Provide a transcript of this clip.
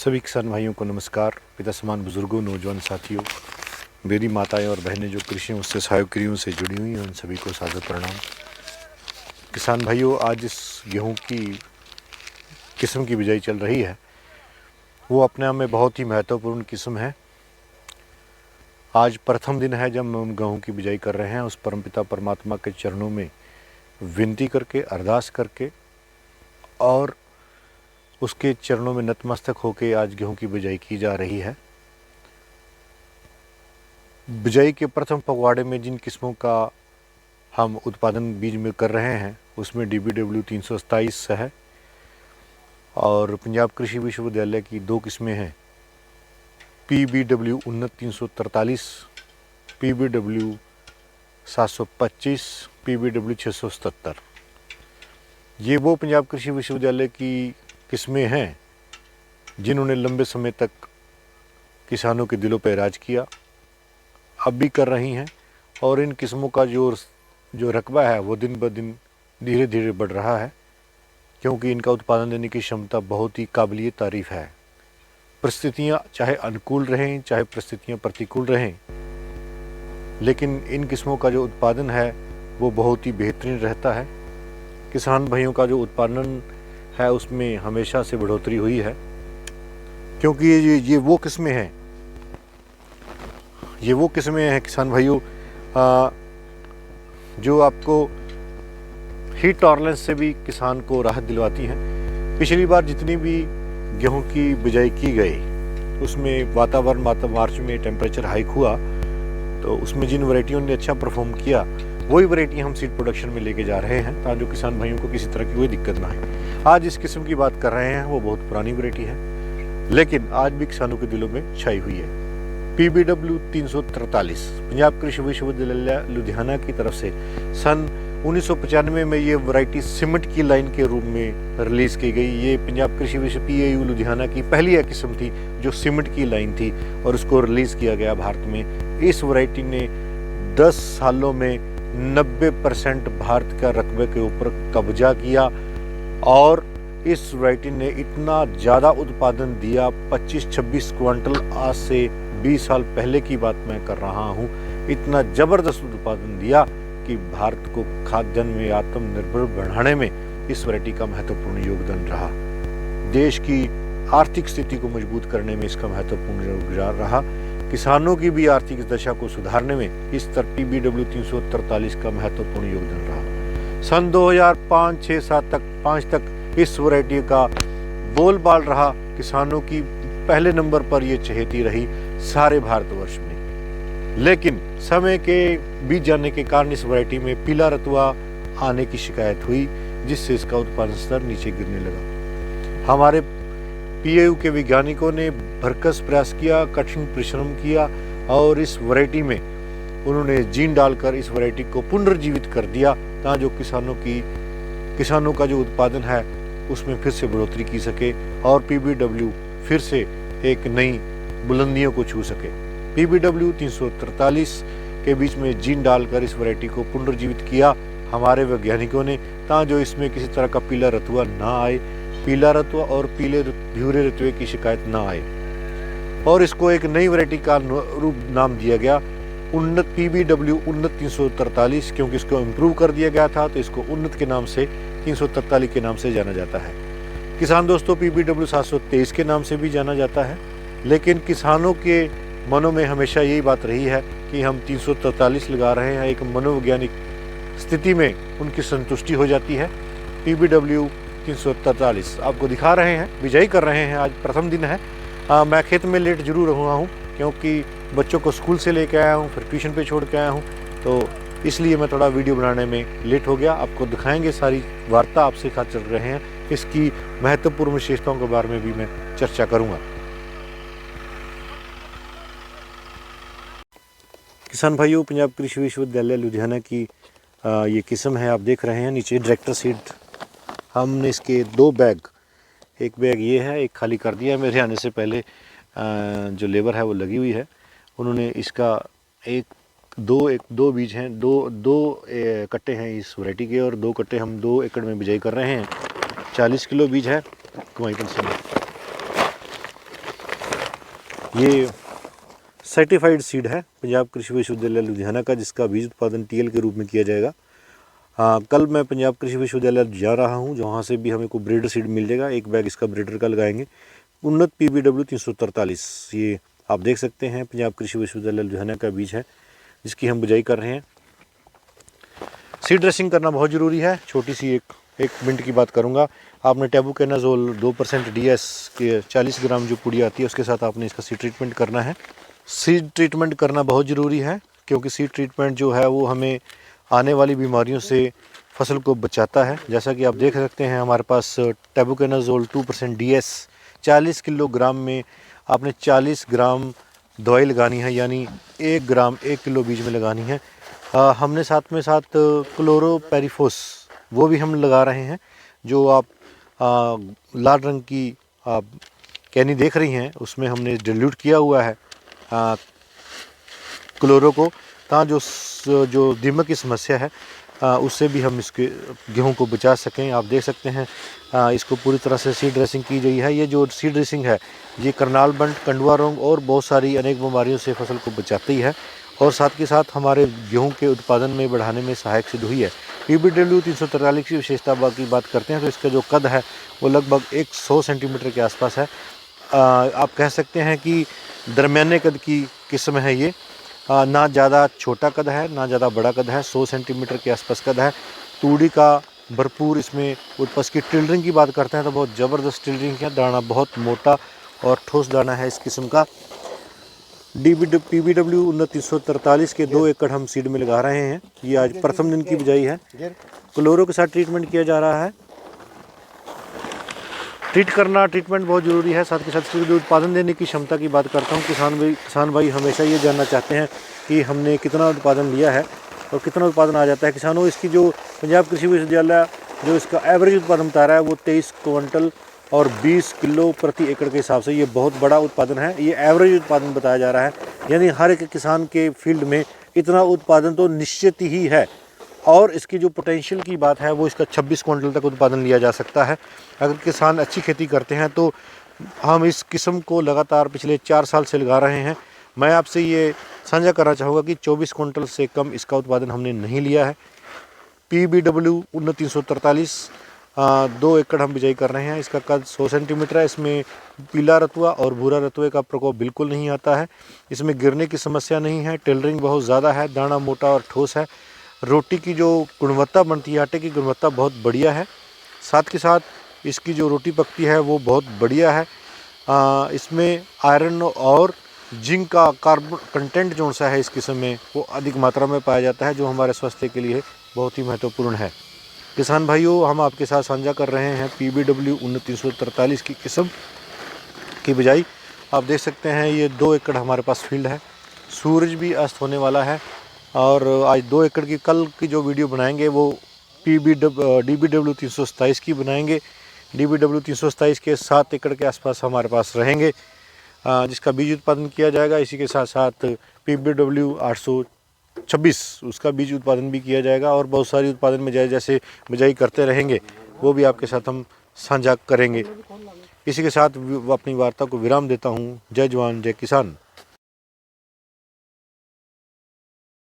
सभी किसान भाइयों को नमस्कार। पिता समान बुजुर्गों, नौजवान साथियों, मेरी माताएं और बहनें जो कृषि उससे सहायकों से जुड़ी हुई हैं, उन सभी को सादर प्रणाम। किसान भाइयों, आज इस गेहूं की किस्म की बिजाई चल रही है, वो अपने आप में बहुत ही महत्वपूर्ण किस्म है। आज प्रथम दिन है जब हम गेहूं की बिजाई कर रहे हैं। उस परमपिता परमात्मा के चरणों में विनती करके, अरदास करके और उसके चरणों में नतमस्तक होकर आज गेहूं की बिजाई की जा रही है। बिजाई के प्रथम पखवाड़े में जिन किस्मों का हम उत्पादन बीज में कर रहे हैं, उसमें DBW 327 है और पंजाब कृषि विश्वविद्यालय की दो किस्में हैं, PBW उन्नत 343, PBW 725, PBW 677। ये वो पंजाब कृषि विश्वविद्यालय की किस्में हैं जिन्होंने लंबे समय तक किसानों के दिलों पर राज किया, अब भी कर रही हैं। और इन किस्मों का जो रकबा है वो दिन ब दिन धीरे धीरे बढ़ रहा है, क्योंकि इनका उत्पादन देने की क्षमता बहुत ही काबिलिए तारीफ है। परिस्थितियाँ चाहे अनुकूल रहें, चाहे परिस्थितियाँ प्रतिकूल रहें, लेकिन इन किस्मों का जो उत्पादन है वो बहुत ही बेहतरीन रहता है। किसान भाइयों का जो उत्पादन है उसमें हमेशा से बढ़ोतरी हुई है, क्योंकि ये वो किस्में हैं, किसान भाइयों, जो आपको हीट टॉलरेंस से भी किसान को राहत दिलवाती हैं। पिछली बार जितनी भी गेहूं की बिजाई की गई उसमें वातावरण मार्च में टेम्परेचर हाइक हुआ, तो उसमें जिन वैरायटियों ने अच्छा परफॉर्म किया वही वैरायटी हम सीड प्रोडक्शन में लेके जा रहे हैं, ताकि किसान भाइयों को किसी तरह की कोई दिक्कत ना आए। आज इस किस्म की बात कर रहे हैं, वो बहुत पुरानी वैरायटी है, लेकिन आज भी किसानों के दिलों में छाई हुई है। PBW 343 पंजाब कृषि विश्वविद्यालय लुधियाना की तरफ से सन 1995 में ये वैरायटी सीमेंट की लाइन के रूप में रिलीज की गई। ये पंजाब कृषि विश्व PAU लुधियाना की पहली किस्म थी जो सीमेंट की लाइन थी, और उसको रिलीज किया गया भारत में। इस वैरायटी ने 10 सालों में 90% भारत का रकबे के ऊपर कब्जा किया, और इस वैरायटी ने इतना ज़्यादा उत्पादन दिया, 25-26 क्विंटल, आज से 20 साल पहले की बात मैं कर रहा हूँ। इतना ज़बरदस्त उत्पादन दिया कि भारत को खाद्यान्न में आत्मनिर्भर बढ़ाने में इस वैरायटी का महत्वपूर्ण योगदान रहा। देश की आर्थिक स्थिति को मजबूत करने में इसका महत्वपूर्ण योगदान रहा। किसानों की भी आर्थिक दशा को सुधारने में इस तरह PBW 343 का महत्वपूर्ण योगदान रहा। सन 2005, 6, 7 तक इस वैरायटी का बोलबाल रहा। किसानों की पहले नंबर पर यह चहेती रही सारे भारतवर्ष में। लेकिन समय के बीत जाने के कारण इस वैरायटी में पीला रतुआ आने की शिकायत हुई, जिससे इसका उत्पादन स्तर नीचे गिरने लगा। हमारे PAU के वैज्ञानिकों ने भरकस प्रयास किया, कठिन परिश्रम किया, और इस वैरायटी में उन्होंने जीन डालकर इस वैरायटी को पुनर्जीवित कर दिया, ताकि जो किसानों का जो उत्पादन है उसमें फिर से बढ़ोतरी की सके और PBW फिर से एक नई बुलंदियों को छू सके। PBW 343 के बीच में जीन डालकर इस वैरायटी को पुनर्जीवित किया हमारे वैज्ञानिकों ने, ताकि जो इसमें किसी तरह का पीला रतुआ ना आए, पीला रतुआ और पीले भूरे रतुए की शिकायत ना आए। और इसको एक नई वैरायटी का रूप नाम दिया गया, उन्नत PBW उन्नत 343, क्योंकि इसको इम्प्रूव कर दिया गया था, तो इसको उन्नत के नाम से 343 के नाम से जाना जाता है। किसान दोस्तों, PBW 723 के नाम से भी जाना जाता है, लेकिन किसानों के मनों में हमेशा यही बात रही है कि हम 343 लगा रहे हैं। एक मनोवैज्ञानिक स्थिति में उनकी संतुष्टि हो जाती है। PBW 343 आपको दिखा रहे हैं, बिजाई कर रहे हैं। आज प्रथम दिन है। मैं खेत में लेट जरूर हुआ हूँ, क्योंकि बच्चों को स्कूल से लेके आया हूँ, फिर ट्यूशन पे छोड़ के आया हूँ, तो इसलिए मैं थोड़ा वीडियो बनाने में लेट हो गया। आपको दिखाएंगे, सारी वार्ता आपसे साथ चल रहे हैं, इसकी महत्वपूर्ण विशेषताओं के बारे में भी मैं चर्चा करूँगा। किसान भाइयों, पंजाब कृषि विश्वविद्यालय लुधियाना की ये किस्म है, आप देख रहे हैं नीचे डायरेक्टर सीड। हमने इसके 2 बैग, एक बैग ये है, एक खाली कर दिया है। मेरे आने से पहले जो लेबर है वो लगी हुई है, उन्होंने इसका दो बीज हैं, दो कट्टे हैं इस वैरायटी के, और 2 कट्टे हम 2 एकड़ में बिजाई कर रहे हैं। 40 किलो बीज है। ये सर्टिफाइड सीड है पंजाब कृषि विश्वविद्यालय लुधियाना का, जिसका बीज उत्पादन टीएल के रूप में किया जाएगा। कल मैं पंजाब कृषि विश्वविद्यालय जा रहा हूँ, जहाँ से भी हमें को ब्रीडर सीड मिल जाएगा। एक बैग इसका ब्रीडर का लगाएंगे। उन्नत PBW 343, ये आप देख सकते हैं पंजाब कृषि विश्वविद्यालय लुधियाना का बीज है, जिसकी हम बुझाई कर रहे हैं। सीड ड्रेसिंग करना बहुत ज़रूरी है। छोटी सी एक मिनट की बात करूंगा। आपने टेबुकोनाजोल 2% DS के 40 ग्राम जो पुड़ी आती है, उसके साथ आपने इसका सीड ट्रीटमेंट करना है। सीड ट्रीटमेंट करना बहुत ज़रूरी है, क्योंकि सीड ट्रीटमेंट जो है वो हमें आने वाली बीमारियों से फसल को बचाता है। जैसा कि आप देख सकते हैं, हमारे पास टेबुकोनाजोल 2% DS 40 किलोग्राम में आपने 40 ग्राम दवाई लगानी है, यानी 1 ग्राम 1 किलो बीज में लगानी है। हमने साथ क्लोरोपेरिफोस वो भी हम लगा रहे हैं। जो आप लाल रंग की आप कैनी देख रही हैं, उसमें हमने डिल्यूट किया हुआ है क्लोरो को, ताकि जो दीमक की समस्या है उससे भी हम इसके गेहूं को बचा सकें। आप देख सकते हैं इसको पूरी तरह से सीड ड्रेसिंग की गई है। ये जो सीड ड्रेसिंग है, ये करनाल बंट, कंडुआ रोग और बहुत सारी अनेक बीमारियों से फसल को बचाती है, और साथ के साथ हमारे गेहूं के उत्पादन में बढ़ाने में सहायक सिद्ध हुई है। PBW 343 की विशेषता की बात करते हैं तो इसका जो कद है वो लगभग 100 सेंटीमीटर के आसपास है। आप कह सकते हैं कि दरमियाने कद की किस्म है ये। ना ज़्यादा छोटा कद है, ना ज़्यादा बड़ा कद है, 100 सेंटीमीटर के आसपास कद है। तूड़ी का भरपूर इसमें उत्पाद की टिल्डरिंग की बात करते हैं तो बहुत ज़बरदस्त टिल्डरिंग है। दाना बहुत मोटा और ठोस दाना है इस किस्म का। PBW 343 के 2 एकड़ हम सीड में लगा रहे हैं। ये आज प्रथम दिन की बिजाई है। क्लोरो के साथ ट्रीटमेंट किया जा रहा है। ट्रीटमेंट बहुत ज़रूरी है। साथ के साथ जो उत्पादन देने की क्षमता की बात करता हूँ, किसान भाई हमेशा ये जानना चाहते हैं कि हमने कितना उत्पादन लिया है और कितना उत्पादन आ जाता है। किसानों, इसकी जो पंजाब कृषि विश्वविद्यालय जो इसका एवरेज उत्पादन बता रहा है वो 23 क्विंटल और 20 किलो प्रति एकड़ के हिसाब से ये बहुत बड़ा उत्पादन है। ये एवरेज उत्पादन बताया जा रहा है, यानी हर एक किसान के फील्ड में इतना उत्पादन तो निश्चित ही है। और इसकी जो पोटेंशियल की बात है वो इसका 26 क्विंटल तक उत्पादन लिया जा सकता है। अगर किसान अच्छी खेती करते हैं तो हम इस किस्म को लगातार पिछले 4 साल से लगा रहे हैं। मैं आपसे ये साझा करना चाहूँगा कि 24 क्विंटल से कम इसका उत्पादन हमने नहीं लिया है। PBW 343 2 एकड़ हम बिजाई कर रहे हैं। इसका कद 100 सेंटीमीटर है। इसमें पीला रतुआ और भूरा रतुए का प्रकोप बिल्कुल नहीं आता है। इसमें गिरने की समस्या नहीं है। टिल्डरिंग बहुत ज़्यादा है। दाना मोटा और ठोस है। रोटी की जो गुणवत्ता बनती है, आटे की गुणवत्ता बहुत बढ़िया है। साथ के साथ इसकी जो रोटी पकती है वो बहुत बढ़िया है। इसमें आयरन और जिंक का कार्बन कंटेंट जो सा है इस किस्म में वो अधिक मात्रा में पाया जाता है, जो हमारे स्वास्थ्य के लिए बहुत ही महत्वपूर्ण है। किसान भाइयों, हम आपके साथ साझा कर रहे हैं PBW 343 की किस्म की बिजाई। आप देख सकते हैं ये 2 एकड़ हमारे पास फील्ड है। सूरज भी अस्त होने वाला है और आज 2 एकड़ की कल की जो वीडियो बनाएंगे वो DBW 327 की बनाएंगे। DBW 327 के 7 एकड़ के आसपास हमारे पास रहेंगे, जिसका बीज उत्पादन किया जाएगा। इसी के साथ साथ PBW 826 उसका बीज उत्पादन भी किया जाएगा, और बहुत सारी उत्पादन में जैसे बिजाई करते रहेंगे वो भी आपके साथ हम साझा करेंगे। इसी के साथ अपनी वार्ता को विराम देता हूँ। जय जवान जय किसान।